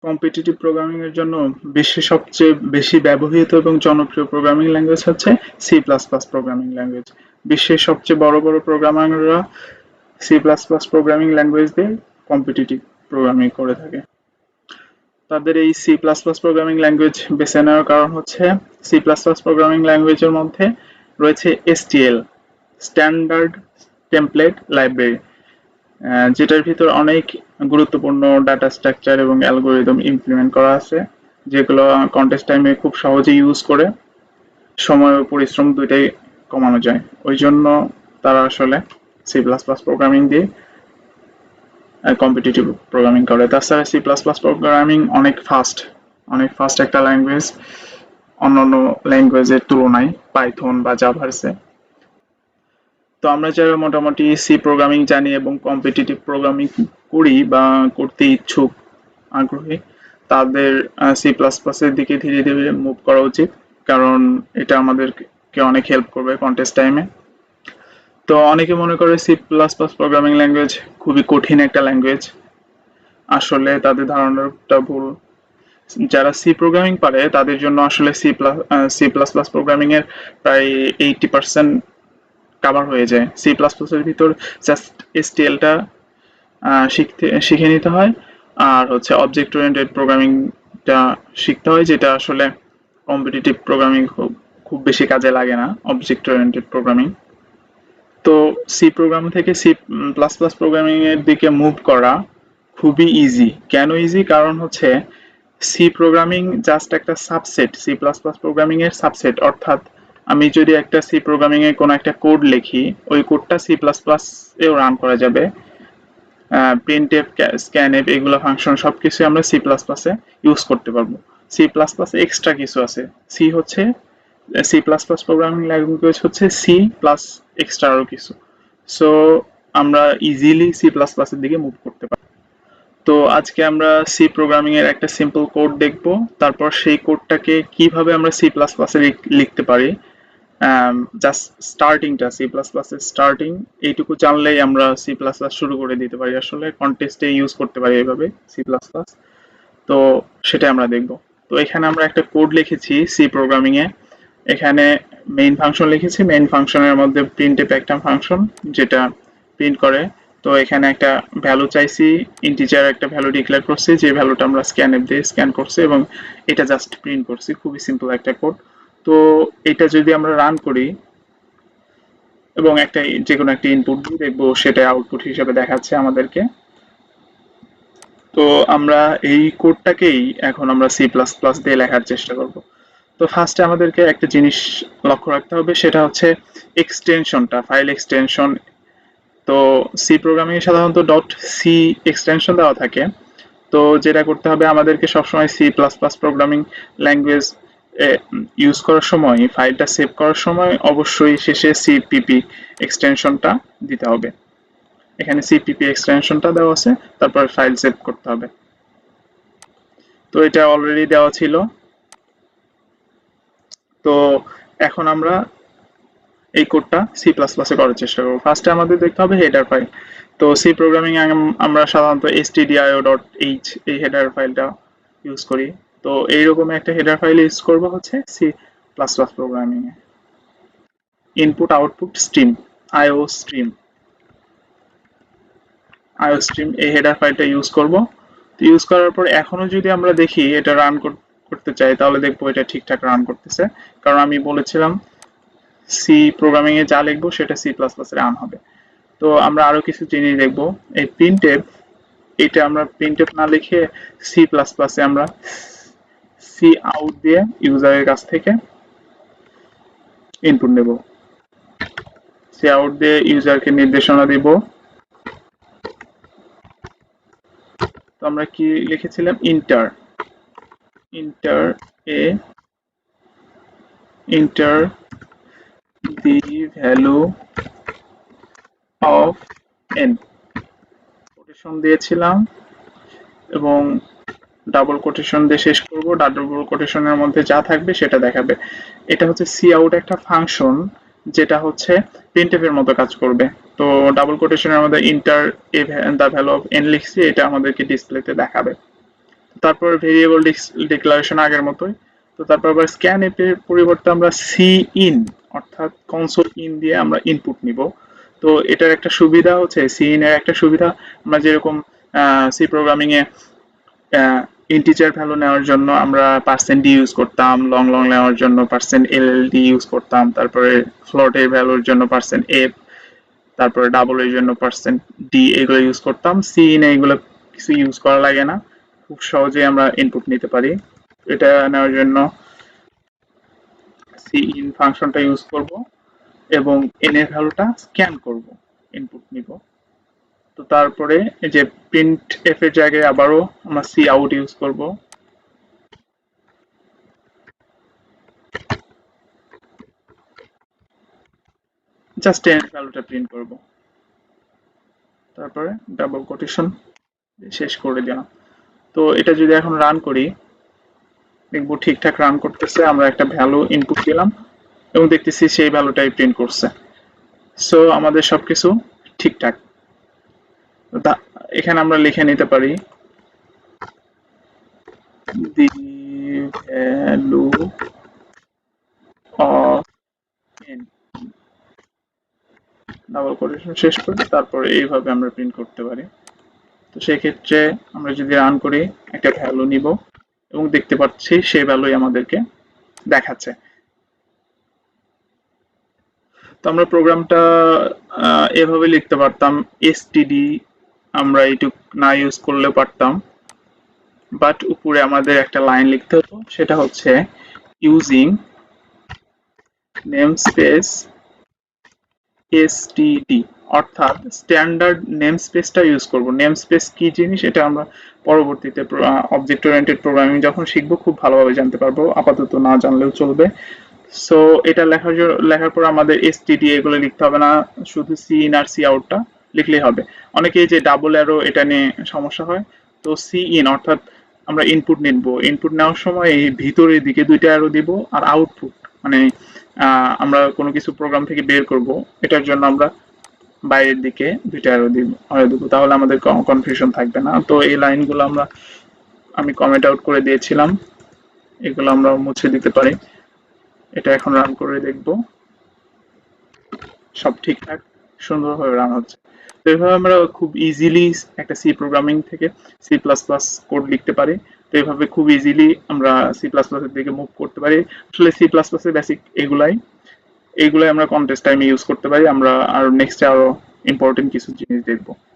Competitive programming এর জন্য বিশ্বের সবচেয়ে বেশি ব্যবহৃত এবং জনপ্রিয় প্রোগ্রামিং ল্যাঙ্গুয়েজ হচ্ছে C plus plus programming language. বিশ্বের সবচেয়ে বড় বড় প্রোগ্রামাররা C plus plus programming language দিয়ে কম্পিটিটিভ প্রোগ্রামিং করে থাকে। তাদের এই C plus plus programming language বেছে নেওয়ার কারণ হচ্ছে সি প্লাস প্লাস প্রোগ্রামিং ল্যাঙ্গুয়েজের মধ্যে রয়েছে এসটিএল, স্ট্যান্ডার্ড টেমপ্লেট লাইব্রেরি, যেটার ভিতর অনেক গুরুত্বপূর্ণ ডাটা স্ট্রাকচার এবং অ্যালগোরিদম ইমপ্লিমেন্ট করা আছে, যেগুলো কন্টেস্ট টাইমে খুব সহজে ইউজ করে সময় ও পরিশ্রম দুইটাই কমানো যায়। ওই জন্য তারা আসলে সি প্লাস প্লাস প্রোগ্রামিং দিয়ে কম্পিটিটিভ প্রোগ্রামিং করে। তাছাড়া সি প্লাস প্লাস প্রোগ্রামিং অনেক ফাস্ট একটা ল্যাঙ্গুয়েজ অন্যান্য ল্যাঙ্গুয়েজের তুলনায়, পাইথন বা জাভারসে। তো আমরা যারা মোটামুটি সি প্রোগ্রামিং জানি এবং কম্পিটিটিভ প্রোগ্রামিং করি বা করতে ইচ্ছুক, আগ্রহী, তাদের সি প্লাস প্লাসের দিকে ধীরে ধীরে মুভ করা উচিত, কারণ এটা আমাদেরকে অনেক হেল্প করবে কন্টেস্ট টাইমে। তো অনেকে মনে করে C plus plus programming language খুবই কঠিন একটা ল্যাঙ্গুয়েজ। আসলে তাদের ধারণাটা ভুল। যারা সি প্রোগ্রামিং পারে তাদের জন্য আসলে সি প্লাস প্লাস প্রোগ্রামিং এর প্রায় 80% কাভার হয়ে যায়। সি প্লাস প্লাস এর ভিতর জাস্ট এসটিএলটা শিখে নিতে হয়, আর হচ্ছে অবজেক্ট ওরিয়েন্টেড প্রোগ্রামিংটা শিখতে হয়, যেটা আসলে কম্পিটিটিভ প্রোগ্রামিং খুব বেশি কাজে লাগে না, অবজেক্ট ওরিয়েন্টেড প্রোগ্রামিং। তো সি প্রোগ্রাম থেকে সি প্লাস প্লাস প্রোগ্রামিং এর দিকে মুভ করা খুবই ইজি। কেন ইজি? কারণ হচ্ছে সি প্রোগ্রামিং জাস্ট একটা subset, C plus plus programming এর সাবসেট। অর্থাৎ আমি যদি একটা সি প্রোগ্রামিং এ কোনো একটা কোড লিখি, ওই কোডটা সি প্লাস প্লাস এও রান করা যাবে। প্রিন্টএফ, স্ক্যানএফ, এগুলো ফাংশন সবকিছু আমরা সি প্লাস প্লাসে ইউজ করতে পারবো। সি প্লাস প্লাসে এক্সট্রা কিছু আছে। সি হচ্ছে C plus plus programming language হচ্ছে সি প্লাস এক্সট্রা আরো কিছু। সো আমরা ইজিলি সি প্লাস প্লাস এর দিকে মুভ করতে পারি। তো আজকে আমরা সি প্রোগ্রামিং এর একটা সিম্পল কোড দেখব, তারপর সেই কোডটাকে কিভাবে আমরা সি প্লাস প্লাস এ লিখতে পারি। জাস্ট স্টার্টিংটা, সি প্লাস প্লাস এর স্টার্টিং এইটুকু জানলেই আমরা সি প্লাস প্লাস শুরু করে দিতে পারি। আসলে কন্টেস্টে ইউজ করতে পারি এইভাবে সি প্লাস প্লাস। তো সেটা আমরা দেখব। তো এখানে আমরা একটা কোড লিখেছি সি প্রোগ্রামিং এ। এখানে মেইন ফাংশন লিখেছি। মেইন ফাংশনের মধ্যে প্রিন্টএফ একটা ফাংশন যেটা প্রিন্ট করে। তো এখানে একটা ভ্যালু চাইছি, ইন্টিজার একটা ভ্যালু ডিক্লেয়ার করছি, যে ভ্যালুটা আমরা স্ক্যানএফ দিয়ে স্ক্যান করছি এবং এটা জাস্ট প্রিন্ট করছি। খুবই সিম্পল একটা কোড। তো এটা যদি আমরা রান করি এবং একটা যে কোনো একটা ইনপুট দিয়ে দেখবো, সেটা আউটপুট হিসেবে দেখাচ্ছে আমাদেরকে। তো আমরা এই কোডটাকেই এখন আমরা সি প্লাস প্লাস দিয়ে লেখার চেষ্টা করব। তো ফার্স্টে আমাদেরকে একটা জিনিস লক্ষ্য রাখতে হবে, সেটা হচ্ছে এক্সটেনশনটা, ফাইল এক্সটেনশন। তো সি প্রোগ্রামিং এ সাধারণত ডট সি এক্সটেনশন দেওয়া থাকে। তো যেটা করতে হবে আমাদেরকে সবসময় C plus plus programming language use করার সময়, ফাইলটা সেভ করার সময় অবশ্যই শেষে সিপিপি এক্সটেনশনটা দিতে হবে। এখানে সিপিপি এক্সটেনশনটা দেওয়া আছে, তারপর ফাইল সেভ করতে হবে। তো এটা অলরেডি দেওয়া ছিল। তো এখন আমরা এই কোডটা সি প্লাস প্লাসে করার চেষ্টা করবো। ফার্স্টে আমাদের দেখতে হবে হেডার ফাইল। তো সি প্রোগ্রামিং আমরা সাধারণত stdio.h এই হেডার ফাইলটা ইউজ করি। তো এইরকম একটা হেডার ফাইল ইউজ করবো হচ্ছে সি প্লাস প্লাস প্রোগ্রামিং এ। ইনপুট আউটপুট স্ট্রিম, আইও স্ট্রিম, এই হেডার ফাইলটা ইউজ করব। তো ইউজ করার পর এখনো যদি আমরা দেখি এটা রান করতে চাই, তাহলে দেখবো এটা ঠিকঠাক রান করতেছে, কারণ আমি বলেছিলাম সি প্রোগ্রামিং এ যা লিখবো সেটা সি প্লাস প্লাস রান হবে। তো আমরা আরো কিছু জিনিস দেখবো। এই প্রিন্টএফ, এটা আমরা প্রিন্টএফ না লিখে সি প্লাস প্লাসে আমরা সি আউট দিয়ে ইউজারের কাছ থেকে ইনপুট নেব। সি আউট দিয়ে ইউজারকে নির্দেশনা দিব। তো আমরা কি লিখেছিলাম? Inter A inter the value of N, quotation দিয়েছিলাম এবং ডাবল কোটেশন দিয়ে শেষ করব। ডাবল কোটেশনের মধ্যে যা থাকবে সেটা দেখাবে। এটা হচ্ছে সি আউট একটা ফাংশন, যেটা হচ্ছে প্রিন্টএফ এর মতো কাজ করবে। তো ডাবল কোটেশনের মধ্যে inter A the value of N লিখছি, এটা আমাদেরকে ডিসপ্লেতে দেখাবে। তারপর ভেরিয়েবল ডিক্লারেশন আগের মতোই। তো তারপর আবার স্ক্যান এর পরিবর্তে আমরা সি ইন অর্থাৎ কনসোল ইন দিয়ে আমরা ইনপুট নিব। তো এটার একটা সুবিধা হচ্ছে, সি ইন এর একটা সুবিধা, আমরা যেরকম সি প্রোগ্রামিং এ ইন্টিজার ভ্যালু নেওয়ার জন্য আমরা পার্সেন্ট ডি ইউজ করতাম, লং লং নেওয়ার জন্য percent L L D use করতাম, তারপরে ফ্লোটের ভ্যালুর জন্য পার্সেন্ট এফ, তারপরে ডাবল এর জন্য পার্সেন্ট ডি, এগুলো ইউজ করতাম। সি ইন এগুলো কিছু ইউজ করা লাগে না, খুব সহজেই আমরা ইনপুট নিতে পারি। এটা নেওয়ার জন্য সি ইন ফাংশনটা ইউজ করব এবং এন এর ভ্যালুটা স্ক্যান করব, ইনপুট নিব। তো তারপরে এই যে প্রিন্ট এফ এর জায়গায় আবারও আমরা সি আউট ইউজ করব, জাস্ট এন ভ্যালুটা প্রিন্ট করব, তারপরে ডাবল কোটেশন শেষ করে দিলাম। তো এটা যদি এখন রান করি, দেখবো ঠিকঠাক রান করতেছে, আমরা একটা ভ্যালু ইনপুট দিলাম এবং দেখতেছি সেই ভ্যালুটাই প্রিন্ট করছে। সো আমাদের সবকিছু ঠিকঠাক। এখানে আমরা লিখে নিতে পারি the value of N, double quotation শেষ করে তারপরে এইভাবে আমরা প্রিন্ট করতে পারি। তো সেক্ষেত্রে আমরা যদি রান করি, একটা ভ্যালু নিব এবং দেখতে পাচ্ছি সেই ভ্যালুই আমাদেরকে দেখাচ্ছে। তো আমরা প্রোগ্রামটা এভাবে লিখতে পারতাম, এসটিডি আমরা এইটুক না ইউজ করলেও পারতাম, বাট উপরে আমাদের একটা লাইন লিখতে হতো, সেটা হচ্ছে ইউজিং নেম স্পেস এসটিডি, অর্থাৎ স্ট্যান্ডার্ড নেম স্পেসটা ইউজ করব। নেম স্পেস কি জিনিস এটা আমরা পরবর্তীতে অবজেক্ট ওরিয়েন্টেড প্রোগ্রামিং যখন শিখবো খুব ভালোভাবে জানতে পারবো, আপাতত না জানলেও চলবে। সো এটা লেখার পর আমাদের এসটিডি এগুলো লিখতে হবে না, শুধু সি ইন আর সি আউটটা লিখলেই হবে। অনেকেই যে ডাবল অ্যারো এটা নিয়ে সমস্যা হয়, তো সি ইন অর্থাৎ আমরা ইনপুট নিব, ইনপুট নেওয়ার সময় এই ভিতরের দিকে দুইটা অ্যারো দিব, আর আউটপুট মানে আমরা কোনো কিছু প্রোগ্রাম থেকে বের করব, এটার জন্য আমরা বাইরের দিকে দুইটা অ্যারো দিব, তাহলে আমাদের কনফিউশন থাকবে না। তো এই লাইনগুলো আমি কমেন্ট আউট করে দিয়েছিলাম, এগুলো আমরা মুছে দিতে পারি। এটা এখন রান করে দেখব, সব ঠিকঠাক সুন্দরভাবে রান হচ্ছে। তো এইভাবে আমরা খুব ইজিলি একটা সি প্রোগ্রামিং থেকে সি প্লাস প্লাস কোড লিখতে পারি। তো এইভাবে খুব ইজিলি আমরা সি প্লাস প্লাস এর দিকে মুভ করতে পারি। আসলে সি প্লাস প্লাস এর বেসিক এইগুলাই আমরা কন্টেস্ট টাইমে ইউজ করতে পারি। আমরা আর নেক্সটে আরো ইম্পর্টেন্ট কিছু জিনিস দেখবো।